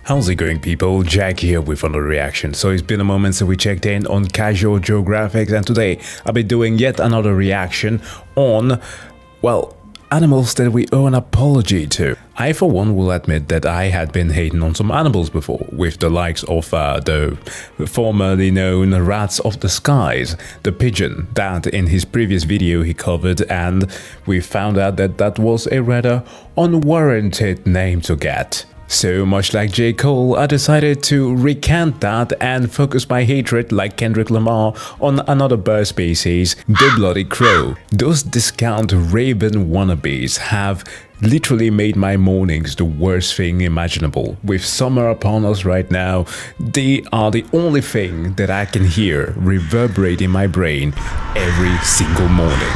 How's it going, people? Jack here with another reaction. So it's been a moment since we checked in on Casual Geographic, and today I'll be doing yet another reaction on, well, animals that we owe an apology to. I for one will admit that I had been hating on some animals before, with the likes of the formerly known rats of the skies, the pigeon that in his previous video he covered, and we found out that that was a rather unwarranted name to get. So much like J. Cole, I decided to recant that and focus my hatred, like Kendrick Lamar, on another bird species, the bloody crow. Those discount raven wannabes have literally made my mornings the worst thing imaginable. With summer upon us right now, they are the only thing that I can hear reverberate in my brain every single morning.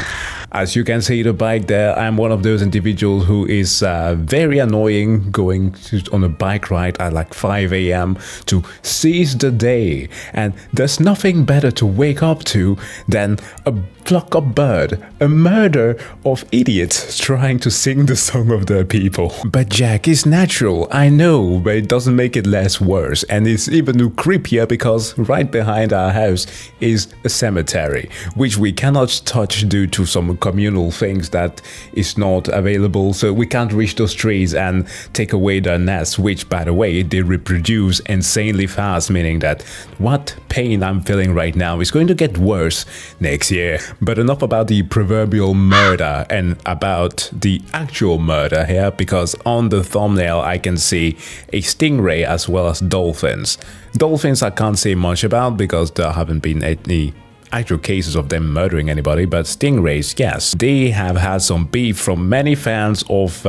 As you can see the bike there, I'm one of those individuals who is very annoying going on a bike ride at like 5 AM to seize the day. And there's nothing better to wake up to than a flock of bird, a murder of idiots trying to sing the song of their people. But Jack is natural, I know, but it doesn't make it less worse. And it's even creepier because right behind our house is a cemetery, which we cannot touch due to some communal things that is not available, so we can't reach those trees and take away their nests, which by the way they reproduce insanely fast, meaning that what pain I'm feeling right now is going to get worse next year. But enough about the proverbial murder and about the actual murder here, because on the thumbnail I can see a stingray as well as dolphins. Dolphins I can't say much about because there haven't been any actual cases of them murdering anybody, but stingrays, yes, they have had some beef from many fans of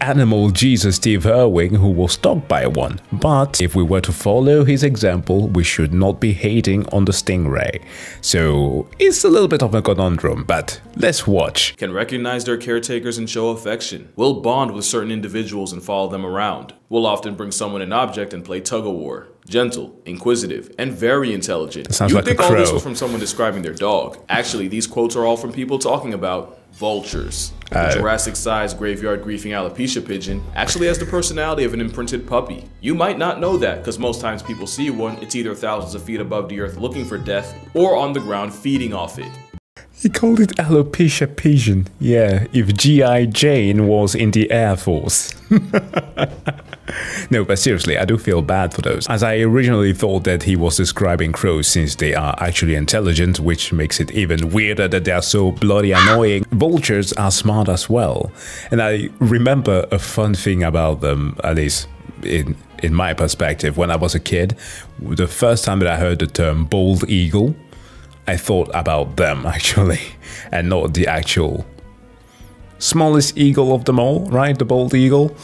animal Jesus Steve Irwin, who was stalked by one. But if we were to follow his example, we should not be hating on the stingray. So it's a little bit of a conundrum, but let's watch. Can recognize their caretakers and show affection. Will bond with certain individuals and follow them around. Will often bring someone an object and play tug-of-war. Gentle, inquisitive, and very intelligent. Sounds You'd like think a all this crow. was from someone describing their dog. Actually, these quotes are all from people talking about vultures. The Jurassic-sized graveyard griefing alopecia pigeon actually has the personality of an imprinted puppy. You might not know that, because most times people see one, it's either thousands of feet above the earth looking for death, or on the ground feeding off it. He called it alopecia pigeon. Yeah, if G.I. Jane was in the Air Force. No, but seriously, I do feel bad for those, as I originally thought that he was describing crows since they are actually intelligent, which makes it even weirder that they are so bloody annoying. Vultures are smart as well, and I remember a fun thing about them, at least in my perspective. When I was a kid, the first time that I heard the term bald eagle, I thought about them actually, and not the actual smallest eagle of them all, right? The bald eagle.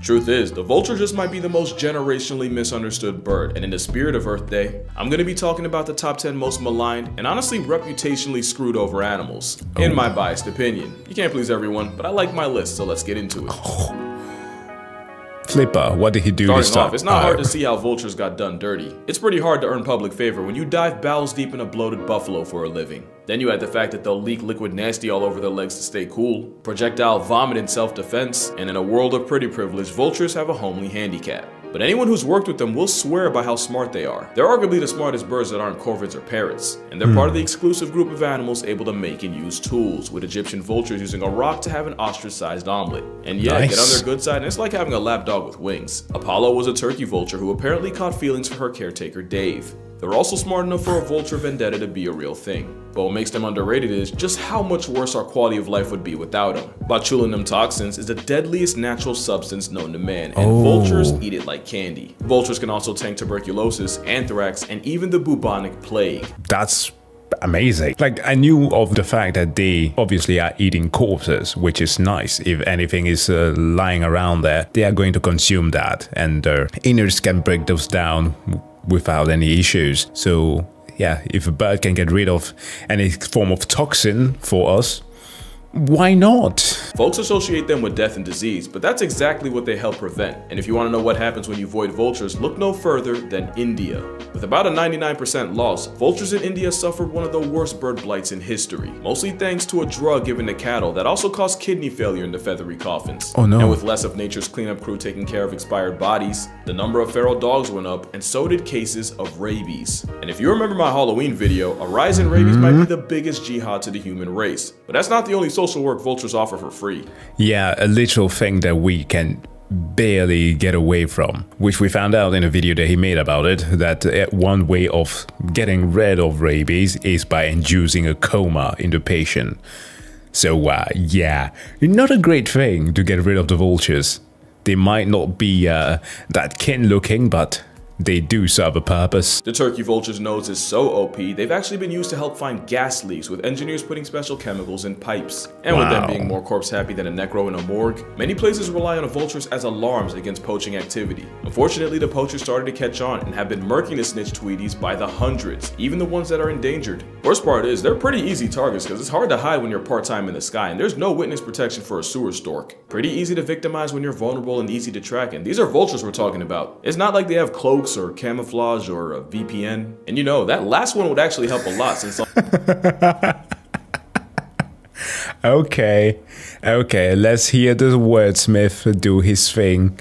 Truth is, the vulture just might be the most generationally misunderstood bird, and in the spirit of Earth Day, I'm going to be talking about the top 10 most maligned and honestly reputationally screwed over animals, in my biased opinion. You can't please everyone, but I like my list, so let's get into it. Flipper, what did he do this Starting time? off, it's not hard to see how vultures got done dirty. It's pretty hard to earn public favor when you dive bowels deep in a bloated buffalo for a living. Then you add the fact that they'll leak liquid nasty all over their legs to stay cool, projectile vomit in self-defense, and in a world of pretty privilege, vultures have a homely handicap. But anyone who's worked with them will swear by how smart they are. They're arguably the smartest birds that aren't corvids or parrots, and they're part of the exclusive group of animals able to make and use tools, with Egyptian vultures using a rock to have an ostrich-sized omelet. And yeah, Nice. get on their good side, and it's like having a lap dog with wings. Apollo was a turkey vulture who apparently caught feelings for her caretaker Dave. They're also smart enough for a vulture vendetta to be a real thing. But what makes them underrated is just how much worse our quality of life would be without them. Botulinum toxins is the deadliest natural substance known to man, and vultures eat it like candy. Vultures can also tank tuberculosis, anthrax, and even the bubonic plague. That's amazing. Like, I knew of the fact that they obviously are eating corpses, which is nice. If anything is lying around there, they are going to consume that, and their innards can break those down without any issues. So yeah, if a bird can get rid of any form of toxin for us, why not? Folks associate them with death and disease, but that's exactly what they help prevent. And if you want to know what happens when you avoid vultures, look no further than India. With about a 99% loss, vultures in India suffered one of the worst bird blights in history, mostly thanks to a drug given to cattle that also caused kidney failure in the feathery coffins. Oh no. And with less of nature's cleanup crew taking care of expired bodies, the number of feral dogs went up, and so did cases of rabies. And if you remember my Halloween video, a rise in rabies might be the biggest jihad to the human race. But that's not the only social work vultures offer for free. Yeah, a literal thing that we can barely get away from, which we found out in a video that he made about it, that one way of getting rid of rabies is by inducing a coma in the patient. So yeah, not a great thing to get rid of the vultures. They might not be that kin looking, but they do serve a purpose. The turkey vulture's nose is so OP, they've actually been used to help find gas leaks, with engineers putting special chemicals in pipes. And with them being more corpse happy than a necro in a morgue, many places rely on vultures as alarms against poaching activity. Unfortunately, the poachers started to catch on and have been murking the snitch tweeties by the hundreds, even the ones that are endangered. Worst part is, they're pretty easy targets because it's hard to hide when you're part-time in the sky, and there's no witness protection for a sewer stork. Pretty easy to victimize when you're vulnerable and easy to track, and these are vultures we're talking about. It's not like they have cloaks or camouflage or a VPN. And you know, that last one would actually help a lot since Okay, let's hear the wordsmith do his thing.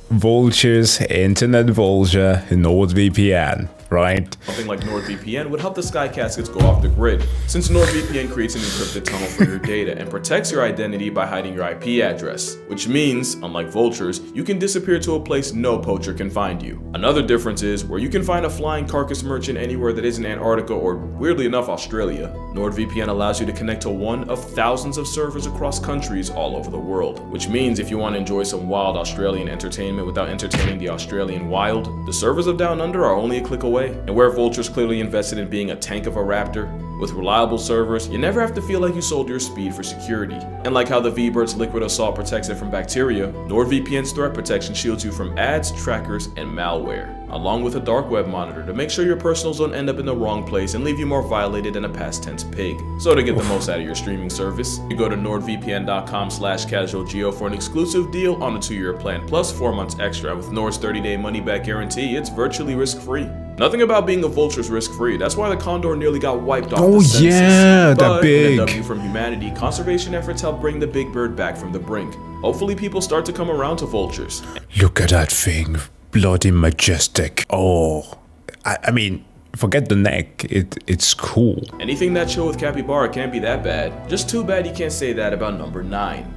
Vultures, internet vulture, NordVPN. Right? Something like NordVPN would help the sky caskets go off the grid, since NordVPN creates an encrypted tunnel for your data and protects your identity by hiding your IP address, which means, unlike vultures, you can disappear to a place no poacher can find you. Another difference is, where you can find a flying carcass merchant anywhere that isn't Antarctica or, weirdly enough, Australia, NordVPN allows you to connect to one of thousands of servers across countries all over the world, which means if you want to enjoy some wild Australian entertainment without entertaining the Australian wild, the servers of Down Under are only a click away. And where vultures clearly invested in being a tank of a raptor, with reliable servers, you never have to feel like you sold your speed for security. And like how the V-Bird's liquid assault protects it from bacteria, NordVPN's threat protection shields you from ads, trackers, and malware, along with a dark web monitor to make sure your personals don't end up in the wrong place and leave you more violated than a past tense pig. So to get the most out of your streaming service, you go to nordvpn.com/casualgeo for an exclusive deal on a 2-year plan plus 4 months extra. With Nord's 30-day money-back guarantee, it's virtually risk-free. Nothing about being a vulture is risk-free. That's why the condor nearly got wiped off the census. Yeah, that big. In a W from humanity, conservation efforts help bring the big bird back from the brink. Hopefully people start to come around to vultures. Look at that thing. Bloody majestic. Oh, I mean, forget the neck. It's cool. Anything that chill with capybara can't be that bad. Just too bad you can't say that about number 9.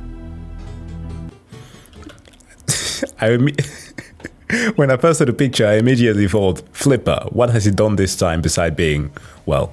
When I first saw the picture, I immediately thought, Flipper, what has he done this time beside being, well,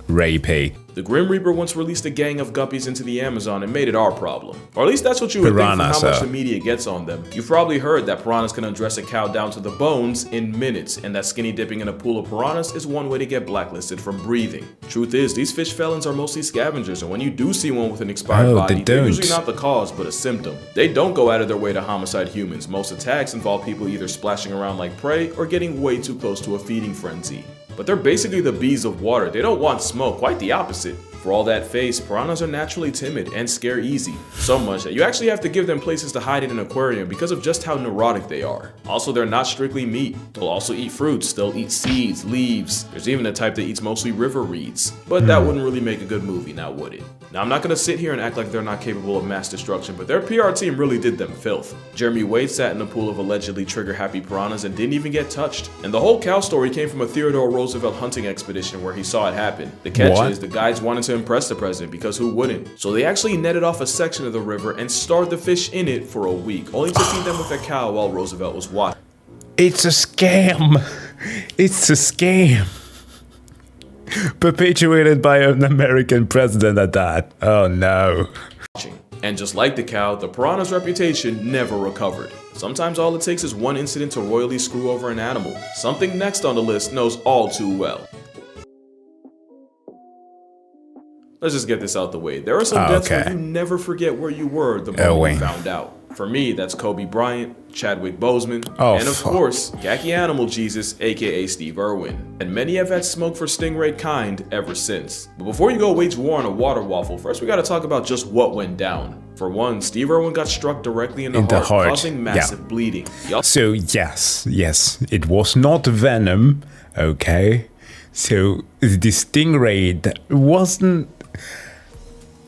rapey? The Grim Reaper once released a gang of guppies into the Amazon and made it our problem. Or at least that's what you would think from how much the media gets on them. You've probably heard that piranhas can undress a cow down to the bones in minutes, and that skinny dipping in a pool of piranhas is one way to get blacklisted from breathing. Truth is, these fish felons are mostly scavengers, and when you do see one with an expired body, they're usually not the cause, but a symptom. They don't go out of their way to homicide humans. Most attacks involve people either splashing around like prey or getting way too close to a feeding frenzy. But they're basically the bees of water. They don't want smoke, quite the opposite. For all that face, piranhas are naturally timid and scare easy. So much that you actually have to give them places to hide in an aquarium because of just how neurotic they are. Also, they're not strictly meat. They'll also eat fruits, they'll eat seeds, leaves. There's even a type that eats mostly river reeds. But that wouldn't really make a good movie, now would it? Now, I'm not gonna sit here and act like they're not capable of mass destruction, but their PR team really did them filth. Jeremy Wade sat in a pool of allegedly trigger-happy piranhas and didn't even get touched. And the whole cow story came from a Theodore Roosevelt hunting expedition where he saw it happen. The catch is, the guides wanted to impress the president, because who wouldn't? So they actually netted off a section of the river and starved the fish in it for a week, only to feed them with a cow while Roosevelt was watching. It's a scam. It's a scam. Perpetuated by an American president at that. Oh no. And just like the cow, the piranha's reputation never recovered. Sometimes all it takes is one incident to royally screw over an animal. Something next on the list knows all too well. Let's just get this out the way. There are some deaths where you never forget where you were the moment you found out. For me, that's Kobe Bryant, Chadwick Boseman, Oh, and of course, Khaki Animal Jesus, aka Steve Irwin. And many have had smoke for stingray kind ever since. But before you go wage war on a water waffle, first we gotta talk about just what went down. For one, Steve Irwin got struck directly in the heart, causing massive bleeding. So yes, it was not venom, okay? So the stingray that wasn't...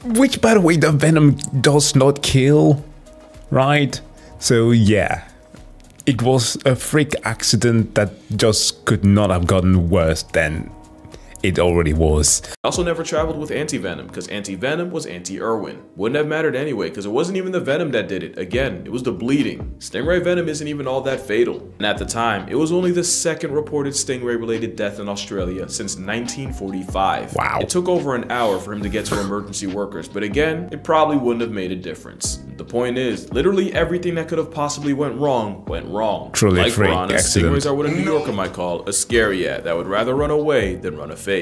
Which, by the way, the venom does not kill, right? So yeah, it was a freak accident that just could not have gotten worse than it already was. Also never traveled with anti-venom because anti-venom was anti-Irwin. Wouldn't have mattered anyway because it wasn't even the venom that did it. Again, it was the bleeding. Stingray venom isn't even all that fatal. And at the time, it was only the second reported stingray related death in Australia since 1945. Wow. It took over an hour for him to get to emergency workers, but again, it probably wouldn't have made a difference. The point is, literally everything that could have possibly went wrong. Truly like freak piranhas, accident. stingrays are what a New Yorker might call a scary ad that would rather run away than run a fade.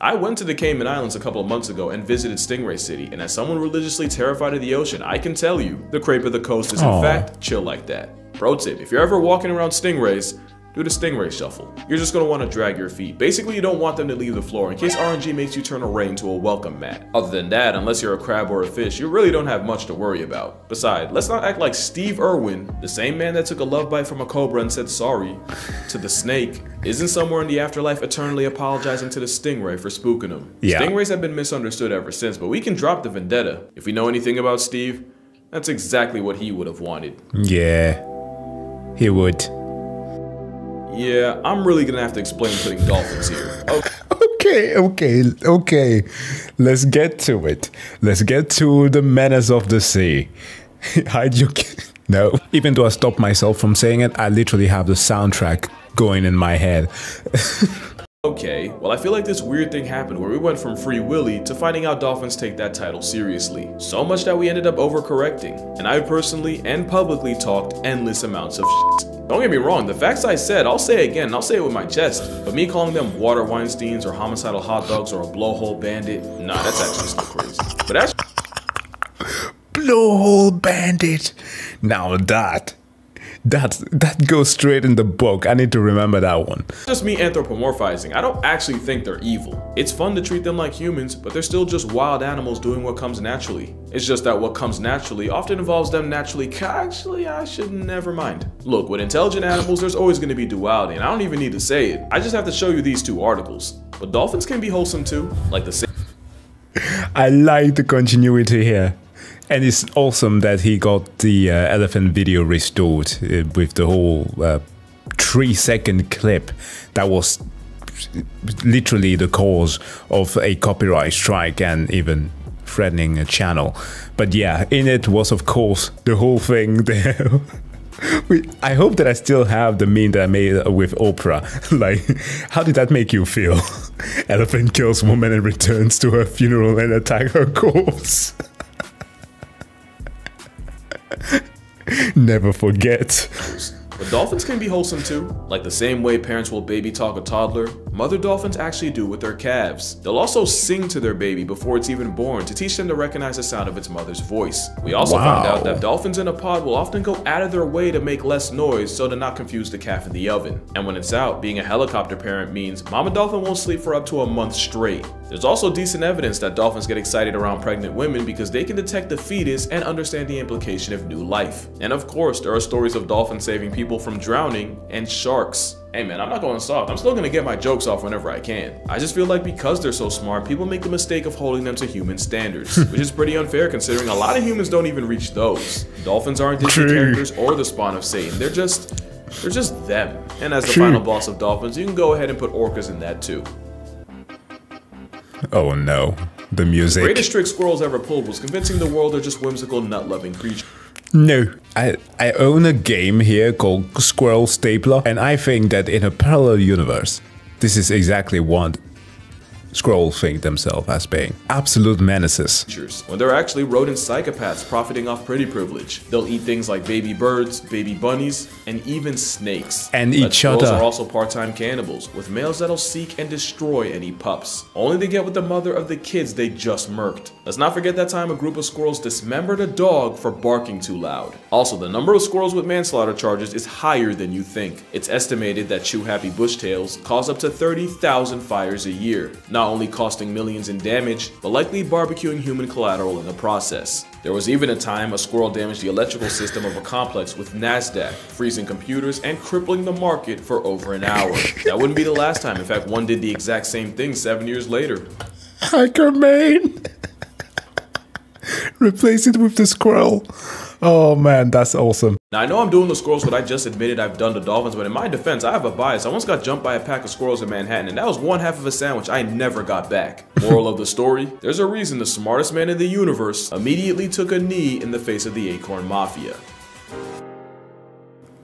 I went to the Cayman Islands a couple of months ago and visited Stingray City, and as someone religiously terrified of the ocean, I can tell you, the crepe of the coast is in fact chill like that. Pro tip, if you're ever walking around stingrays, do the stingray shuffle. You're just gonna wanna drag your feet. Basically, you don't want them to leave the floor in case RNG makes you turn a ray into a welcome mat. Other than that, unless you're a crab or a fish, you really don't have much to worry about. Besides, let's not act like Steve Irwin, the same man that took a love bite from a cobra and said sorry to the snake, isn't somewhere in the afterlife eternally apologizing to the stingray for spooking him. Yeah. Stingrays have been misunderstood ever since, but we can drop the vendetta. If we know anything about Steve, that's exactly what he would have wanted. Yeah, he would. Yeah, I'm really gonna have to explain putting dolphins here. Okay. Let's get to it. Let's get to the menace of the sea. Hide your... No. Even though I stopped myself from saying it, I literally have the soundtrack going in my head. Okay, well I feel like this weird thing happened where we went from Free Willy to finding out dolphins take that title seriously. So much that we ended up overcorrecting. And I personally and publicly talked endless amounts of shit. Don't get me wrong, the facts I said, I'll say again, and I'll say it with my chest. But me calling them water Weinsteins or homicidal hot dogs or a blowhole bandit, nah, that's actually still crazy. But that's Blowhole bandit. Now that goes straight in the book. I need to remember that one. just me anthropomorphizing. I don't actually think they're evil. It's fun to treat them like humans, but they're still just wild animals doing what comes naturally. It's just that what comes naturally often involves them naturally. Actually, I should never mind. Look, with intelligent animals, there's always going to be duality, and I don't even need to say it. I just have to show you these two articles. But dolphins can be wholesome too, like the same. I like the continuity here. And it's awesome that he got the elephant video restored with the whole 3-second clip that was literally the cause of a copyright strike and even threatening a channel. But yeah, in it was of course the whole thing there. I hope that I still have the meme that I made with Oprah. Like, how did that make you feel? Elephant kills woman and returns to her funeral and attack her corpse. Never forget. But dolphins can be wholesome too. Like the same way parents will baby talk a toddler, mother dolphins actually do with their calves. They'll also sing to their baby before it's even born to teach them to recognize the sound of its mother's voice. We also found out that dolphins in a pod will often go out of their way to make less noise so to not confuse the calf in the oven. And when it's out, being a helicopter parent means mama dolphin won't sleep for up to a month straight. There's also decent evidence that dolphins get excited around pregnant women because they can detect the fetus and understand the implication of new life. And of course, there are stories of dolphins saving people from drowning and sharks. Hey man, I'm not going soft. I'm still gonna get my jokes off whenever I can. I just feel like because they're so smart, people make the mistake of holding them to human standards, which is pretty unfair considering a lot of humans don't even reach those. Dolphins aren't Disney characters or the spawn of Satan. They're just them. And as the final boss of dolphins, you can go ahead and put orcas in that too. Oh no, the music. The greatest trick squirrels ever pulled was convincing the world they're just whimsical, nut-loving creatures. No, I own a game here called Squirrel Stapler, and I think that in a parallel universe, this is exactly what squirrels think themselves as being absolute menaces. When they're actually rodent psychopaths profiting off pretty privilege. They'll eat things like baby birds, baby bunnies, and even snakes. And each other. Squirrels are also part-time cannibals, with males that'll seek and destroy any pups, only to get with the mother of the kids they just murked. Let's not forget that time a group of squirrels dismembered a dog for barking too loud. Also, the number of squirrels with manslaughter charges is higher than you think. It's estimated that chew-happy bushtails cause up to 30,000 fires a year, not only costing millions in damage, but likely barbecuing human collateral in the process. There was even a time a squirrel damaged the electrical system of a complex with NASDAQ, freezing computers and crippling the market for over an hour. That wouldn't be the last time. In fact, one did the exact same thing 7 years later. Hacker main! Replace it with the squirrel. Oh man, that's awesome. Now I know I'm doing the squirrels what I just admitted I've done to dolphins, but in my defense, I have a bias. I once got jumped by a pack of squirrels in Manhattan, and that was one half of a sandwich I never got back. Moral of the story, there's a reason the smartest man in the universe immediately took a knee in the face of the Acorn Mafia.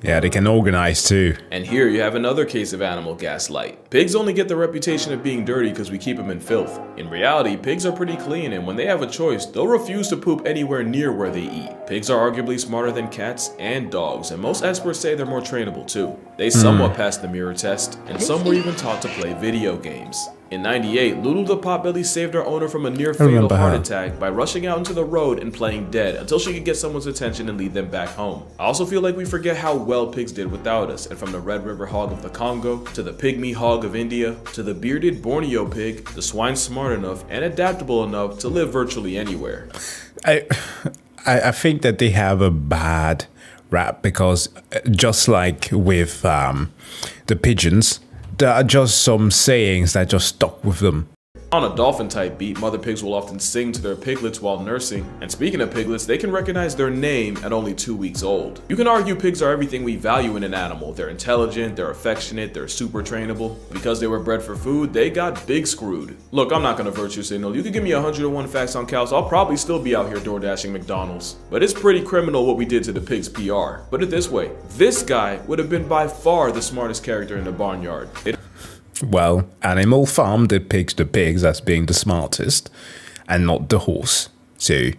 Yeah, they can organize too. And here you have another case of animal gaslight. Pigs only get the reputation of being dirty because we keep them in filth. In reality, pigs are pretty clean, and when they have a choice, they'll refuse to poop anywhere near where they eat. Pigs are arguably smarter than cats and dogs, and most experts say they're more trainable too. They somewhat passed the mirror test, and some were even taught to play video games. In '98, Lulu the Potbelly saved her owner from a near-fatal heart attack by rushing out into the road and playing dead until she could get someone's attention and lead them back home. I also feel like we forget how well pigs did without us, and from the Red River hog of the Congo, to the pygmy hog of India, to the bearded Borneo pig, the swine smart enough and adaptable enough to live virtually anywhere. I think that they have a bad rap because just like with the pigeons, there are just some sayings that just stuck with them. On a dolphin type beat, mother pigs will often sing to their piglets while nursing, and speaking of piglets, they can recognize their name at only 2 weeks old. You can argue pigs are everything we value in an animal. They're intelligent, they're affectionate, they're super trainable. Because they were bred for food, they got big screwed. Look, I'm not gonna virtue signal. You can give me 101 facts on cows, I'll probably still be out here door dashing McDonald's. But it's pretty criminal what we did to the pig's PR. Put it this way, this guy would have been by far the smartest character in the barnyard. Well, Animal Farm depicts the pigs as being the smartest and not the horse. So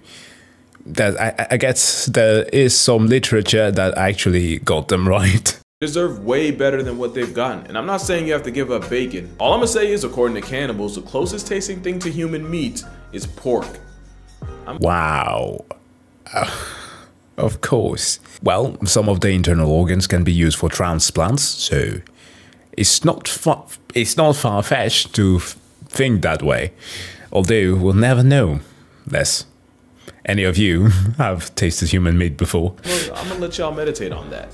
that I guess there is some literature that actually got them right. Deserve way better than what they've gotten, and I'm not saying you have to give up bacon. All I'm gonna say is, according to cannibals, the closest tasting thing to human meat is pork. Wow. Of course. Well, some of the internal organs can be used for transplants, so it's not far-fetched to think that way, although we'll never know, unless any of you have tasted human meat before. Well, I'm gonna let y'all meditate on that.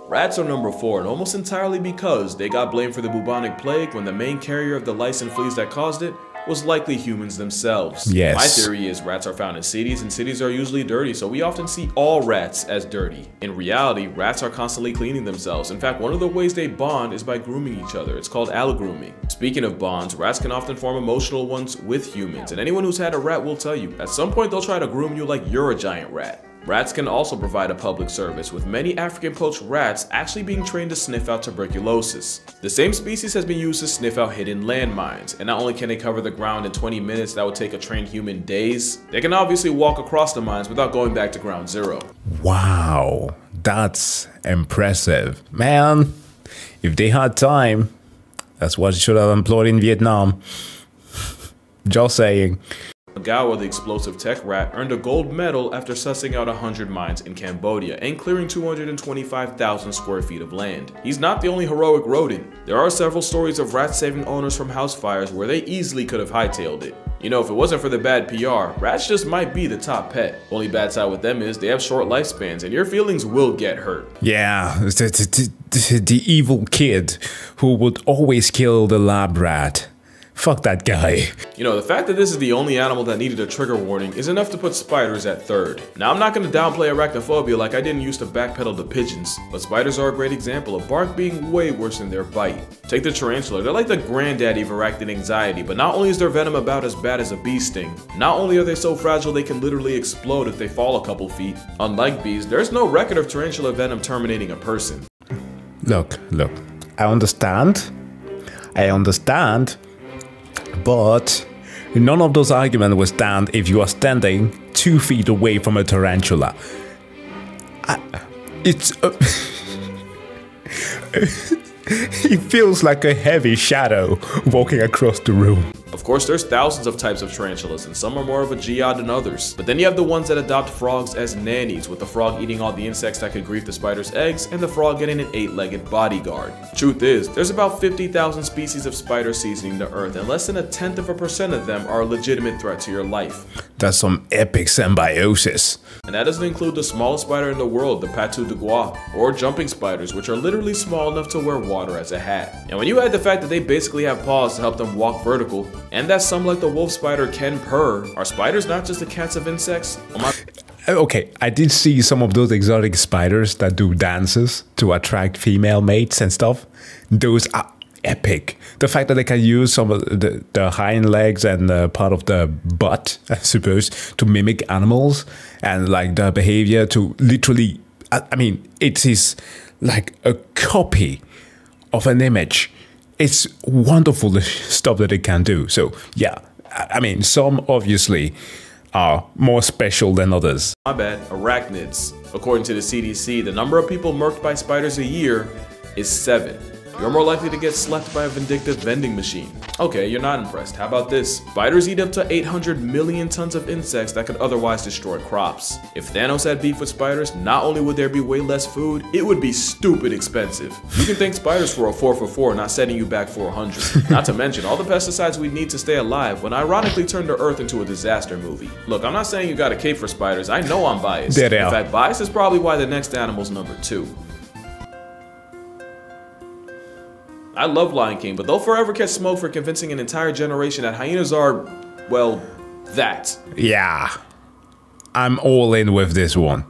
Rats are number 4, and almost entirely because they got blamed for the bubonic plague when the main carrier of the lice and fleas that caused it was likely humans themselves. Yes. My theory is rats are found in cities, and cities are usually dirty, so we often see all rats as dirty. In reality, rats are constantly cleaning themselves. In fact, one of the ways they bond is by grooming each other. It's called allogrooming. Speaking of bonds, rats can often form emotional ones with humans, and anyone who's had a rat will tell you, at some point they'll try to groom you like you're a giant rat. Rats can also provide a public service, with many African poached rats actually being trained to sniff out tuberculosis. The same species has been used to sniff out hidden landmines, and not only can they cover the ground in 20 minutes that would take a trained human days, they can obviously walk across the mines without going back to ground zero. Wow, that's impressive. Man, if they had time, that's what they should have employed in Vietnam. Just saying. Gawa, the explosive tech rat, earned a gold medal after sussing out 100 mines in Cambodia and clearing 225,000 square feet of land. He's not the only heroic rodent. There are several stories of rats saving owners from house fires where they easily could have hightailed it. You know, if it wasn't for the bad PR, rats just might be the top pet. Only bad side with them is they have short lifespans and your feelings will get hurt. Yeah, the evil kid who would always kill the lab rat. Fuck that guy. You know, the fact that this is the only animal that needed a trigger warning is enough to put spiders at 3rd. Now, I'm not going to downplay arachnophobia like I didn't used to backpedal to pigeons, but spiders are a great example of bark being way worse than their bite. Take the tarantula, they're like the granddaddy of arachnid anxiety, but not only is their venom about as bad as a bee sting, not only are they so fragile they can literally explode if they fall a couple feet. Unlike bees, there's no record of tarantula venom terminating a person. Look, I understand I understand, but none of those arguments will stand if you are standing 2 feet away from a tarantula. It feels like a heavy shadow walking across the room. Of course, there's thousands of types of tarantulas, and some are more of a geode than others. But then you have the ones that adopt frogs as nannies, with the frog eating all the insects that could grief the spider's eggs, and the frog getting an 8-legged bodyguard. Truth is, there's about 50,000 species of spiders seasoning the earth, and less than 0.1% of them are a legitimate threat to your life. That's some epic symbiosis. And that doesn't include the smallest spider in the world, the patou de bois, or jumping spiders, which are literally small enough to wear water as a hat. And when you add the fact that they basically have paws to help them walk vertical, and that some like the wolf spider can purr, are spiders not just the cats of insects? Okay, I did see some of those exotic spiders that do dances to attract female mates and stuff. Those are epic. The fact that they can use some of the hind legs and part of the butt, I suppose, to mimic animals, and like the behavior to literally, I mean, it is like a copy of an image. It's wonderful the stuff that it can do. So yeah, I mean, some obviously are more special than others. My bad, arachnids. According to the CDC, the number of people murked by spiders a year is 7. You're more likely to get slapped by a vindictive vending machine. Okay, you're not impressed. How about this? Spiders eat up to 800 million tons of insects that could otherwise destroy crops. If Thanos had beef with spiders, not only would there be way less food, it would be stupid expensive. You can thank spiders for a 4 for 4, not setting you back for 100. Not to mention all the pesticides we need to stay alive would ironically turn the Earth into a disaster movie. Look, I'm not saying you got a cape for spiders. I know I'm biased. There they are. In fact, bias is probably why the next animal's number 2. I love Lion King, but they'll forever catch smoke for convincing an entire generation that hyenas are, well, that. Yeah. I'm all in with this one.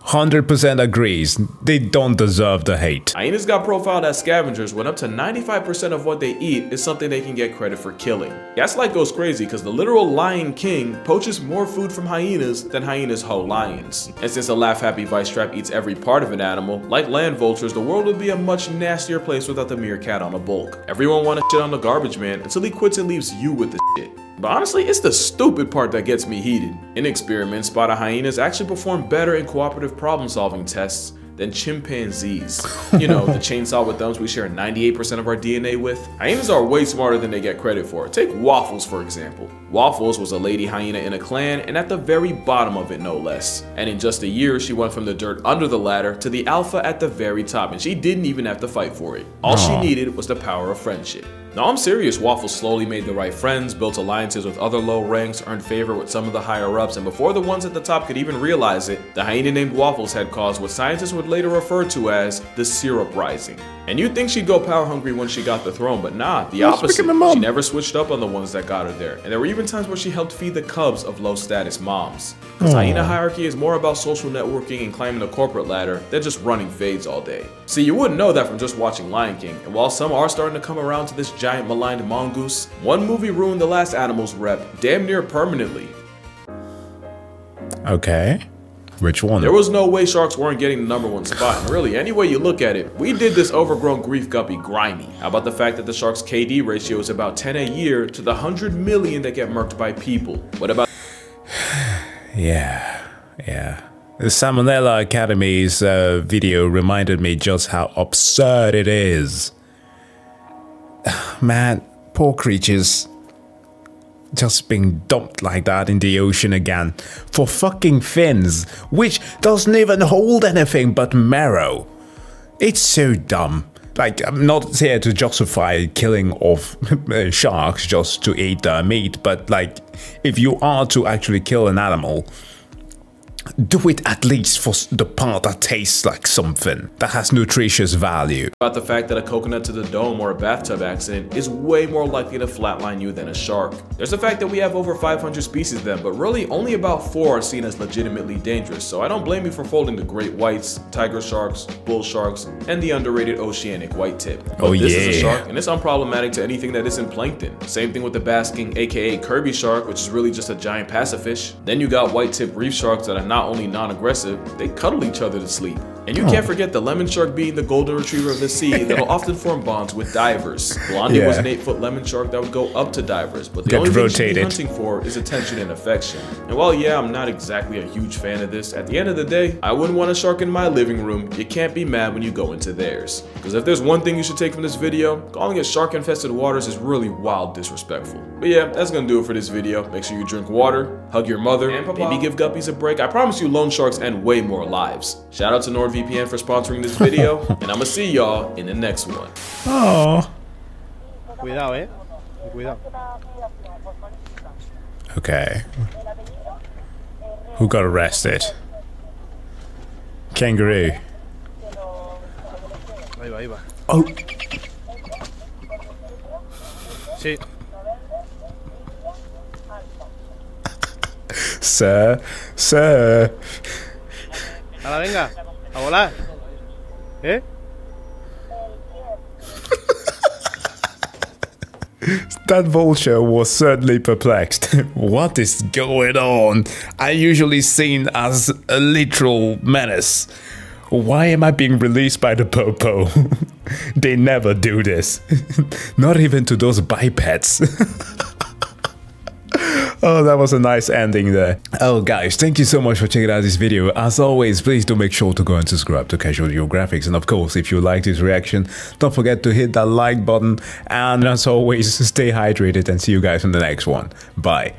100% agrees. They don't deserve the hate. Hyenas got profiled as scavengers when up to 95% of what they eat is something they can get credit for killing. Gaslight goes crazy because the literal Lion King poaches more food from hyenas than hyenas hoe lions. And since a laugh-happy vice trap eats every part of an animal, like land vultures, the world would be a much nastier place without the meerkat on a bulk. Everyone wanna shit on the garbage man until he quits and leaves you with the shit. But honestly, it's the stupid part that gets me heated. In experiments, spotted hyenas actually perform better in cooperative problem-solving tests than chimpanzees. You know, the chainsaw with thumbs we share 98% of our DNA with. Hyenas are way smarter than they get credit for. Take Waffles, for example. Waffles was a lady hyena in a clan, and at the very bottom of it, no less. And in just a year, she went from the dirt under the ladder to the alpha at the very top, and she didn't even have to fight for it. All she needed was the power of friendship. No, I'm serious. Waffles slowly made the right friends, built alliances with other low ranks, earned favor with some of the higher ups, and before the ones at the top could even realize it, the hyena named Waffles had caused what scientists would later refer to as the syrup rising. And you'd think she'd go power hungry when she got the throne, but nah, the opposite. She never switched up on the ones that got her there, and there were even times where she helped feed the cubs of low status moms. Because hyena hierarchy is more about social networking and climbing the corporate ladder than just running fades all day. See, you wouldn't know that from just watching Lion King, and while some are starting to come around to this giant maligned mongoose, one movie ruined the last animal's rep damn near permanently. Okay. Which one? There was no way sharks weren't getting the #1 spot, and really, any way you look at it, we did this overgrown grief guppy grimy. How about the fact that the shark's KD ratio is about 10 a year to the 100 million that get murked by people? What about... Yeah. The Salmonella Academy's video reminded me just how absurd it is. Man, poor creatures. Just being dumped like that in the ocean again for fucking fins, which doesn't even hold anything but marrow. It's so dumb. Like, I'm not here to justify killing of sharks just to eat their meat, but like, if you are to actually kill an animal, do it at least for the part that tastes like something, that has nutritious value. About the fact that a coconut to the dome or a bathtub accident is way more likely to flatline you than a shark. There's the fact that we have over 500 species of them, but really only about 4 are seen as legitimately dangerous, so I don't blame you for folding the great whites, tiger sharks, bull sharks, and the underrated oceanic white tip. But this is a shark, and it's unproblematic to anything that isn't plankton. Same thing with the basking, aka Kirby shark, which is really just a giant pacifish. Then you got white tip reef sharks that are not only non-aggressive, they cuddle each other to sleep. And you can't forget the lemon shark being the golden retriever of the sea that'll often form bonds with divers. Blondie was an 8-foot lemon shark that would go up to divers, but the only thing she'd be hunting for is attention and affection. And while yeah, I'm not exactly a huge fan of this, at the end of the day, I wouldn't want a shark in my living room. You can't be mad when you go into theirs. Because if there's one thing you should take from this video, calling it shark-infested waters is really wild disrespectful. But yeah, that's gonna do it for this video. Make sure you drink water, hug your mother, and maybe give guppies a break. I promise you loan sharks end way more lives. Shout out to NordVPN for sponsoring this video, and I'ma see y'all in the next one. Oh. Cuidado, cuidado. Okay. Who got arrested? Kangaroo. Ahí va, ahí va. Oh. Sí. Sir, sir. Ahora venga, a volar. That vulture was certainly perplexed. What is going on? I'm usually seen as a literal menace. Why am I being released by the popo? They never do this. Not even to those bipeds. Oh, that was a nice ending there. Oh guys, thank you so much for checking out this video. As always, please do make sure to go and subscribe to Casual Geographic. And of course, if you like this reaction, don't forget to hit that like button. And as always, stay hydrated and see you guys in the next one. Bye.